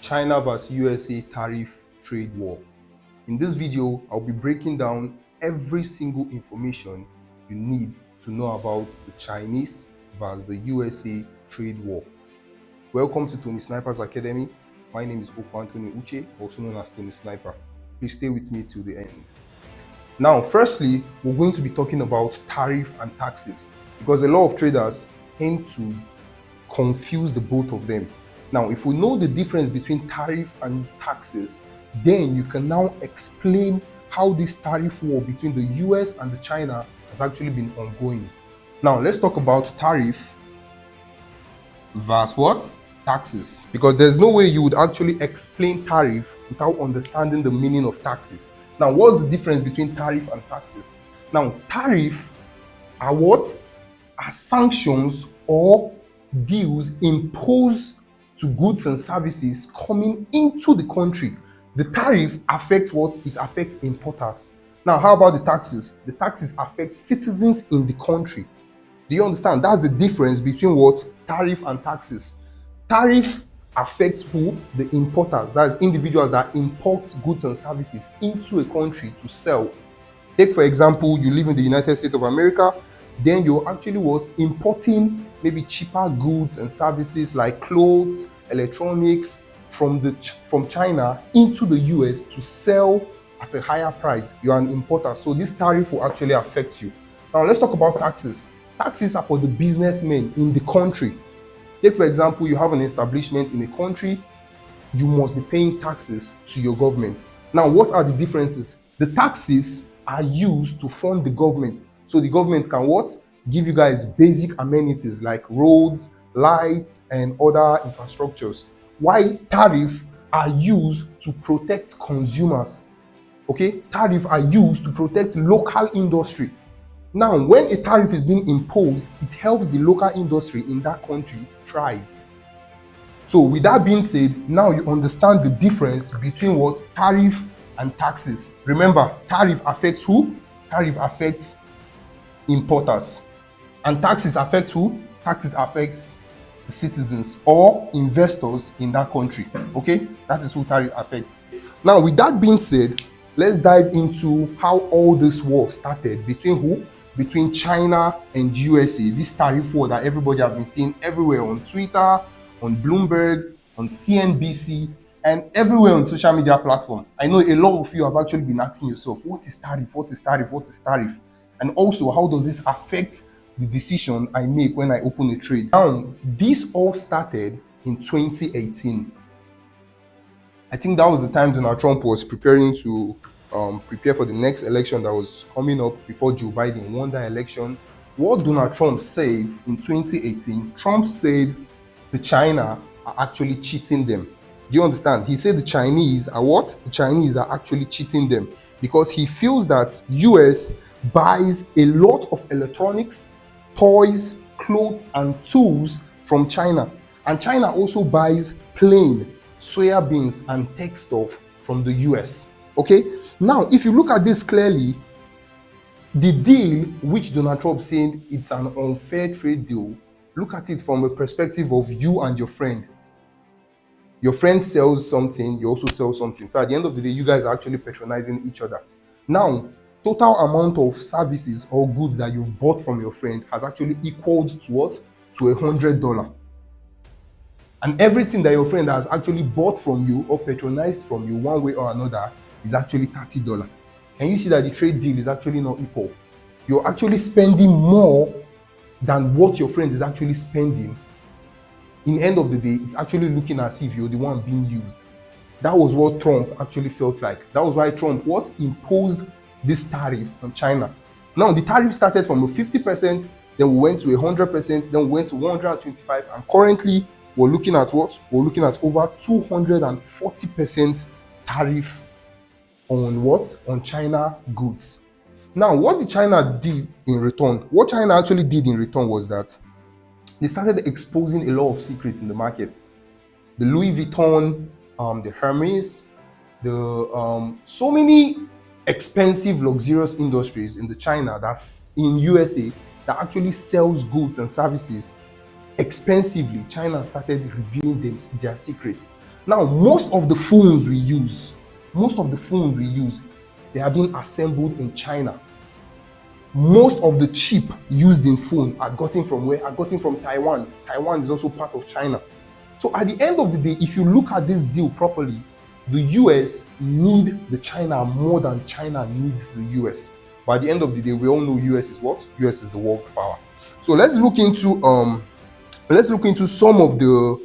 China vs USA tariff trade war. In this video, I'll be breaking down every single information you need to know about the Chinese vs the USA trade war. Welcome to Tony Sniper's Academy. My name is Oko Anthony Uche, also known as Tony Sniper. Please stay with me till the end. Now, firstly, we're going to be talking about tariff and taxes because a lot of traders tend to confuse the both of them. Now, if we know the difference between tariff and taxes, then you can now explain how this tariff war between the US and the China has actually been ongoing. Now, let's talk about tariff versus what? Taxes. Because there's no way you would actually explain tariff without understanding the meaning of taxes. Now, what's the difference between tariff and taxes? Now, tariff are what? Are sanctions or deals imposed to goods and services coming into the country. The tariff affects what? It affects importers. Now, how about the taxes? The taxes affect citizens in the country. Do you understand? That's the difference between what? Tariff and taxes. Tariff affects who? The importers. That's individuals that import goods and services into a country to sell. Take, for example, you live in the United States of America, then you're actually what? Importing maybe cheaper goods and services like clothes, electronics from China into the US to sell at a higher price. You're an importer, so this tariff will actually affect you. Now let's talk about taxes. Taxes are for the businessmen in the country. Take, for example, you have an establishment in a country, you must be paying taxes to your government. Now, what are the differences? The taxes are used to fund the government. So the government can what? Give you guys basic amenities like roads, lights, and other infrastructures. While tariffs are used to protect consumers. Okay? Tariffs are used to protect local industry. Now, when a tariff is being imposed, it helps the local industry in that country thrive. So with that being said, now you understand the difference between what? Tariff and taxes. Remember, tariff affects who? Tariff affects importers. And taxes affect who? Taxes affects citizens or investors in that country. Okay? That is who tariff affects. Now, with that being said, let's dive into how all this war started. Between who? Between China and USA. This tariff war that everybody have been seeing everywhere on Twitter, on Bloomberg, on CNBC, and everywhere on social media platform. I know a lot of you have actually been asking yourself, what is tariff? What is tariff? What is tariff? And also, how does this affect the decision I make when I open a trade? Now, this all started in 2018. I think that was the time Donald Trump was preparing to prepare for the next election that was coming up before Joe Biden won that election. What Donald Trump said in 2018, Trump said the China are actually cheating them. Do you understand? He said the Chinese are what? The Chinese are actually cheating them because he feels that US buys a lot of electronics, toys, clothes, and tools from China. And China also buys plain soya beans and tech stuff from the US. Okay? Now, if you look at this clearly, the deal which Donald Trump said it's an unfair trade deal, look at it from a perspective of you and your friend. Your friend sells something, you also sell something. So at the end of the day, you guys are actually patronizing each other. Now, total amount of services or goods that you've bought from your friend has actually equaled to what? To $100. And everything that your friend has actually bought from you or patronized from you one way or another is actually $30. And you see that the trade deal is actually not equal. You're actually spending more than what your friend is actually spending. In the end of the day, it's actually looking as if you're the one being used. That was what Trump actually felt like. That was why Trump what? Imposed this tariff on China. Now, the tariff started from a 50%, then we went to 100%, then we went to 125%, and currently we're looking at what? We're looking at over 240% tariff on what? On China goods. Now, what did China did in return? What China actually did in return was that they started exposing a lot of secrets in the market. The Louis Vuitton, the Hermes, so many expensive, luxurious industries in the China that's in USA that actually sells goods and services expensively. China started revealing their secrets. Now, most of the phones we use, they are being assembled in China. Most of the chip used in phone are gotten from where? Are gotten from Taiwan. Taiwan is also part of China. So at the end of the day, if you look at this deal properly, the US need the China more than China needs the US. But at the end of the day, we all know US is what? US is the world power. So let's look into some of the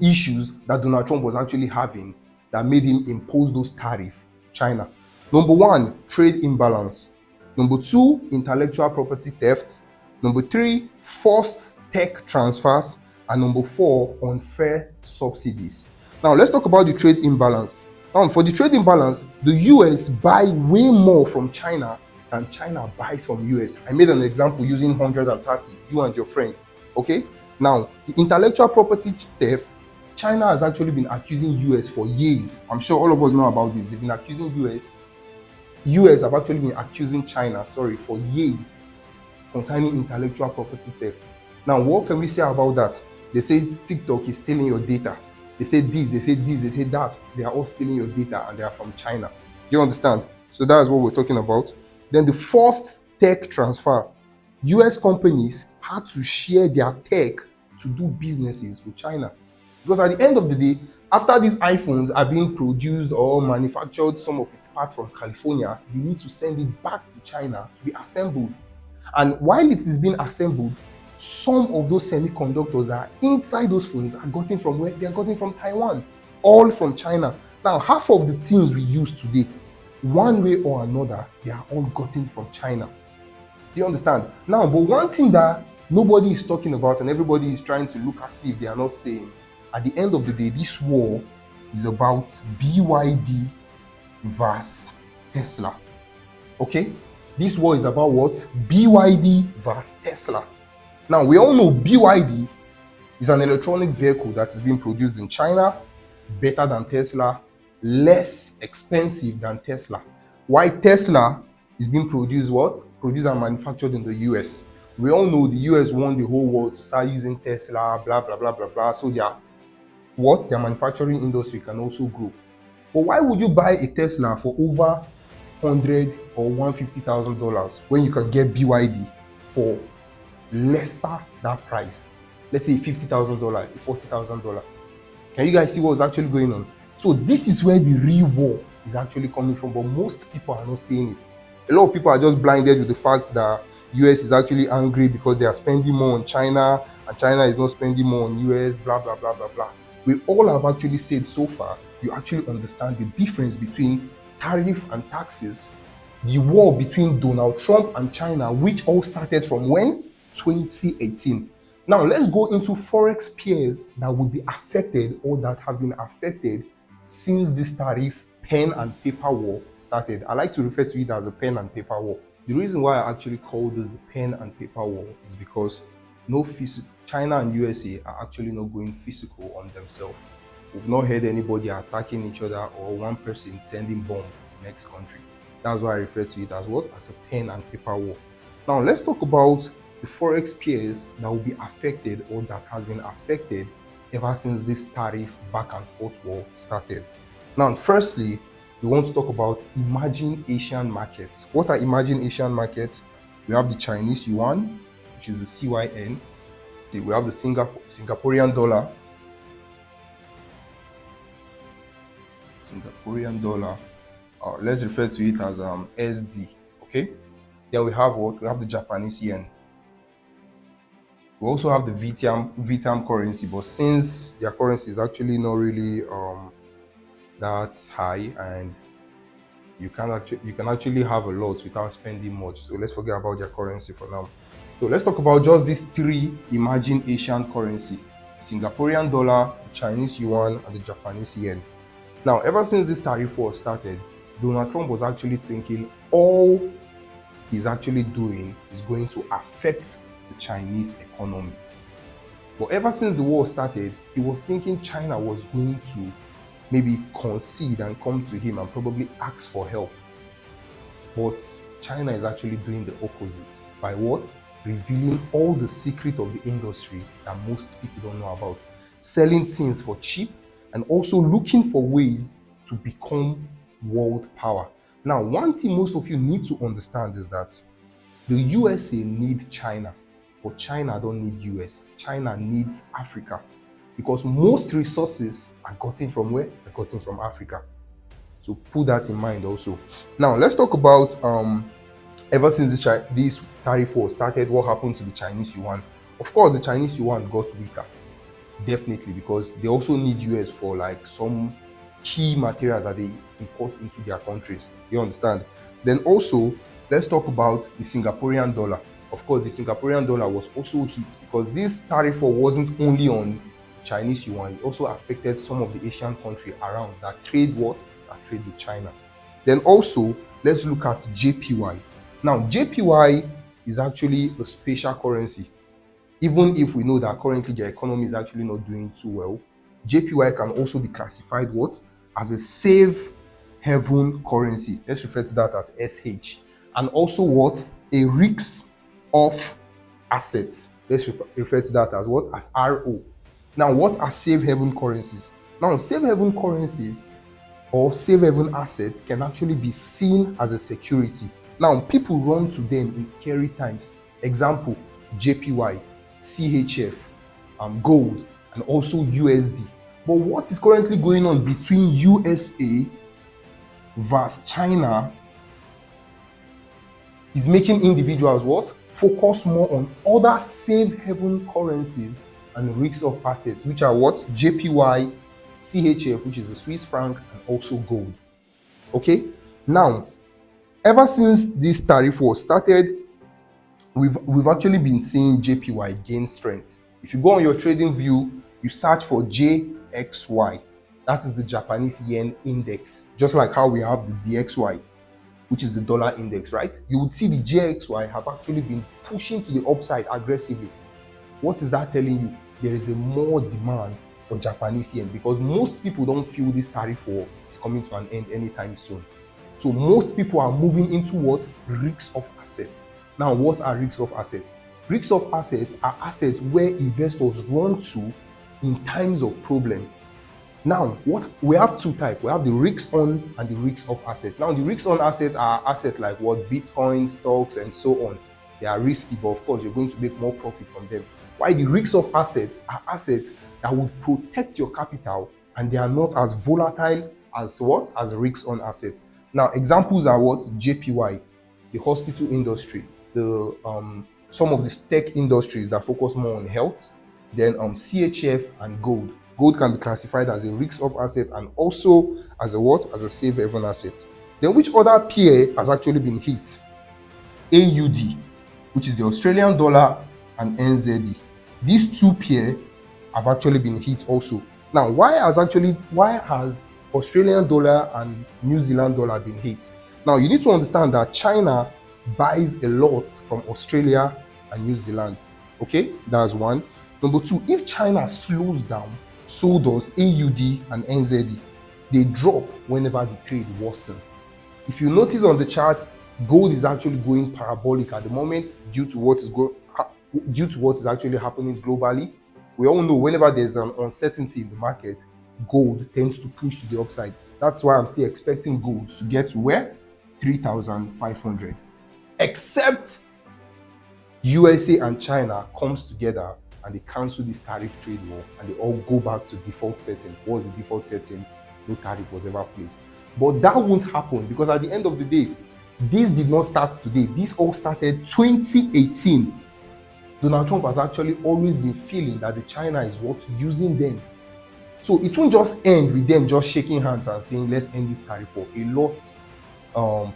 issues that Donald Trump was actually having that made him impose those tariffs to China. Number one, trade imbalance. Number two, intellectual property theft. Number three, forced tech transfers. And number four, unfair subsidies. Now, let's talk about the trade imbalance. Now, for the trade imbalance, the US buy way more from China than China buys from US. I made an example using 130, you and your friend. Okay? Now, the intellectual property theft, China has actually been accusing US for years. I'm sure all of us know about this. They've been accusing US have actually been accusing China, for years concerning intellectual property theft. Now, what can we say about that? They say TikTok is stealing your data. They say this, they say this, they say that. They are all stealing your data and they are from China. Do you understand? So that's what we're talking about. Then the forced tech transfer. US companies had to share their tech to do businesses with China. Because at the end of the day, after these iPhones are being produced or manufactured, some of its parts from California, they need to send it back to China to be assembled. And while it is being assembled, some of those semiconductors that are inside those phones are gotten from where? They are gotten from Taiwan, all from China. Now, half of the things we use today, one way or another, they are all gotten from China. Do you understand? Now, but one thing that nobody is talking about and everybody is trying to look as if they are not saying, at the end of the day, this war is about BYD versus Tesla. Okay? This war is about what? BYD versus Tesla. Now, we all know BYD is an electronic vehicle that is being produced in China, better than Tesla, less expensive than Tesla. Why Tesla is being produced what? Produced and manufactured in the US. We all know the US want the whole world to start using Tesla, blah, blah, blah, blah, blah. So their manufacturing industry can also grow. But why would you buy a Tesla for over $100,000 or $150,000 when you can get BYD for lesser that price? Let's say $50,000, $40,000. Can you guys see what's actually going on? So this is where the real war is actually coming from, but most people are not seeing it. A lot of people are just blinded with the fact that US is actually angry because they are spending more on China and China is not spending more on US, blah, blah, blah, blah, blah. We all have actually said so far, you actually understand the difference between tariff and taxes, the war between Donald Trump and China, which all started from when? 2018. Now, let's go into Forex pairs that will be affected or that have been affected since this tariff pen and paper war started. I like to refer to it as a pen and paper war. The reason why I actually call this the pen and paper war is because China and USA are actually not going physical on themselves. We've not heard anybody attacking each other or one person sending bombs to the next country. That's why I refer to it as what? As a pen and paper war. Now, let's talk about the Forex pairs that will be affected or that has been affected ever since this tariff back and forth war started. Now, firstly, we want to talk about emerging Asian markets. What are emerging Asian markets? We have the Chinese yuan, which is the CYN. We have the Singaporean dollar. Let's refer to it as SD. Okay. Then we have what? We have the Japanese yen. We also have the Vietnam currency, but since their currency is actually not really that high, and you can actually have a lot without spending much. So let's forget about their currency for now. So let's talk about just these three emerging Asian currency: Singaporean dollar, the Chinese yuan, and the Japanese yen. Now, ever since this tariff war started, Donald Trump was actually thinking all he's actually doing is going to affect the Chinese economy. But ever since the war started, he was thinking China was going to maybe concede and come to him and probably ask for help. But China is actually doing the opposite. By what? revealing all the secret of the industry that most people don't know about, selling things for cheap, and also looking for ways to become world power. Now, one thing most of you need to understand is that the USA need China, but China don't need US. China needs Africa because most resources are gotten from where? They're gotten from Africa. So put that in mind also. Now let's talk about ever since this tariff war started, what happened to the Chinese yuan? Of course, the Chinese yuan got weaker, definitely, because they also need US for like some key materials that they import into their countries. You understand? Then also, let's talk about the Singaporean dollar. Of course, the Singaporean dollar was also hit because this tariff war wasn't only on Chinese yuan, it also affected some of the Asian countries around that trade what? That trade with China. Then also, let's look at JPY. Now, JPY is actually a special currency. Even if we know that currently their economy is actually not doing too well, JPY can also be classified what? As a safe haven currency. Let's refer to that as SH. And also what? A risk of assets. Let's refer to that as what? As RO. Now, what are safe haven currencies? Now, safe haven currencies or safe haven assets can actually be seen as a security. Now, people run to them in scary times. Example, JPY, CHF, gold, and also USD. But what is currently going on between USA versus China is making individuals what? Focus more on other safe haven currencies and risks of assets, which are what? JPY, CHF, which is the Swiss franc, and also gold. Okay? Now, ever since this tariff war started, we've actually been seeing JPY gain strength. If you go on your trading view, you search for JXY. That is the Japanese yen index, just like how we have the DXY, which is the dollar index, right? You would see the JXY have actually been pushing to the upside aggressively. What is that telling you? There is a more demand for Japanese yen because most people don't feel this tariff war is coming to an end anytime soon. So most people are moving into what? Risks of assets. Now, what are risks of assets? Risks of assets are assets where investors run to in times of problem. Now, what we have two types. We have the risks on and the risks of assets. Now, the risks on assets are assets like what? Bitcoin, stocks, and so on. They are risky, but of course, you're going to make more profit from them. While the risks of assets are assets that will protect your capital and they are not as volatile as what? As risks on assets. Now, examples are what? JPY, the hospital industry, the some of the tech industries that focus more on health, then CHF and gold. Gold can be classified as a risk of asset and also as a what? As a safe haven asset. Then which other pair has actually been hit? AUD, which is the Australian dollar, and NZD. These two pair have actually been hit also. Now, why has Australian dollar and New Zealand dollar been hit? Now, you need to understand that China buys a lot from Australia and New Zealand. Okay, that's one. Number two, if China slows down, so does AUD and NZD. They drop whenever the trade worsens. If you notice on the chart, gold is actually going parabolic at the moment due to what is actually happening globally. We all know whenever there's an uncertainty in the market, gold tends to push to the upside. That's why I'm still expecting gold to get to where? 3,500. Except USA and China comes together and they cancel this tariff trade war and they all go back to default setting. What was the default setting? No tariff was ever placed. But that won't happen because at the end of the day, this did not start today. This all started 2018. Donald Trump has actually always been feeling that the China is what? Using them. So it won't just end with them just shaking hands and saying, let's end this tariff war. A lot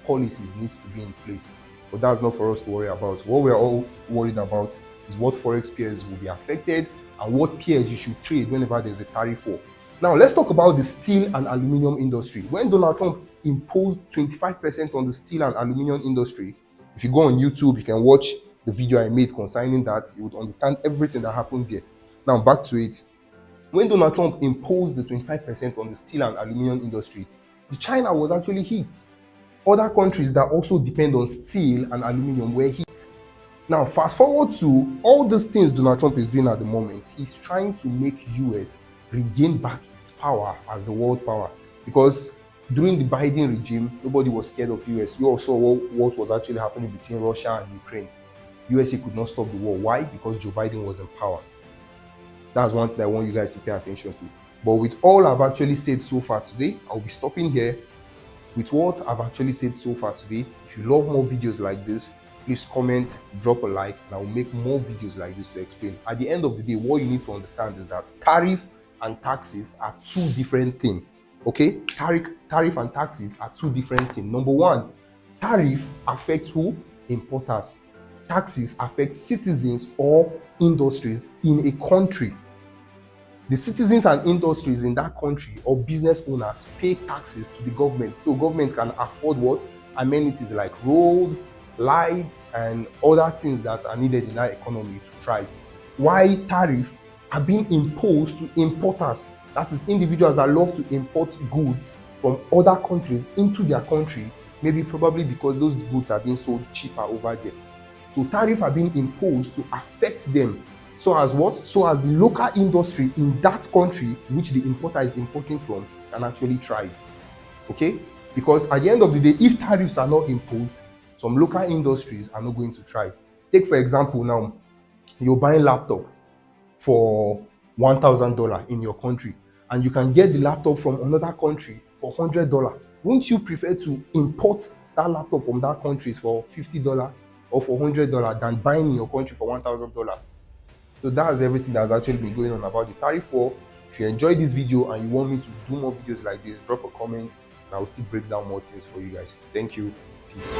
policies need to be in place. But that's not for us to worry about. What we're all worried about is what Forex pairs will be affected and what pairs you should trade whenever there's a tariff war. Now, let's talk about the steel and aluminum industry. When Donald Trump imposed 25% on the steel and aluminum industry, if you go on YouTube, you can watch the video I made concerning that. You would understand everything that happened there. Now, back to it. When Donald Trump imposed the 25% on the steel and aluminum industry, the China was actually hit. Other countries that also depend on steel and aluminum were hit. Now, fast forward to all these things Donald Trump is doing at the moment. He's trying to make US regain back its power as the world power. Because during the Biden regime, nobody was scared of US. You all saw what was actually happening between Russia and Ukraine. USA could not stop the war. Why? Because Joe Biden was in power. That's one thing I want you guys to pay attention to. But with all I've actually said so far today, I'll be stopping here. With what I've actually said so far today, if you love more videos like this, please comment, drop a like, and I will make more videos like this to explain. At the end of the day, what you need to understand is that tariff and taxes are two different things. Okay? Tariff and taxes are two different things. Number one, tariff affects who? Importers. Taxes affect citizens or industries in a country. The citizens and industries in that country or business owners pay taxes to the government, so government can afford what? Amenities like road, lights, and other things that are needed in our economy to thrive. Why tariffs are being imposed to importers, that is individuals that love to import goods from other countries into their country, maybe probably because those goods are being sold cheaper over there. So tariffs are being imposed to affect them. So as what? So as the local industry in that country which the importer is importing from can actually thrive. Okay? Because at the end of the day, if tariffs are not imposed, some local industries are not going to thrive. Take for example now, you're buying laptop for $1,000 in your country, and you can get the laptop from another country for $100. Wouldn't you prefer to import that laptop from that country for $50 or for $100 than buying in your country for $1,000? So that's everything that's actually been going on about the tariff war. If you enjoyed this video and you want me to do more videos like this, drop a comment and I will still break down more things for you guys. Thank you. Peace.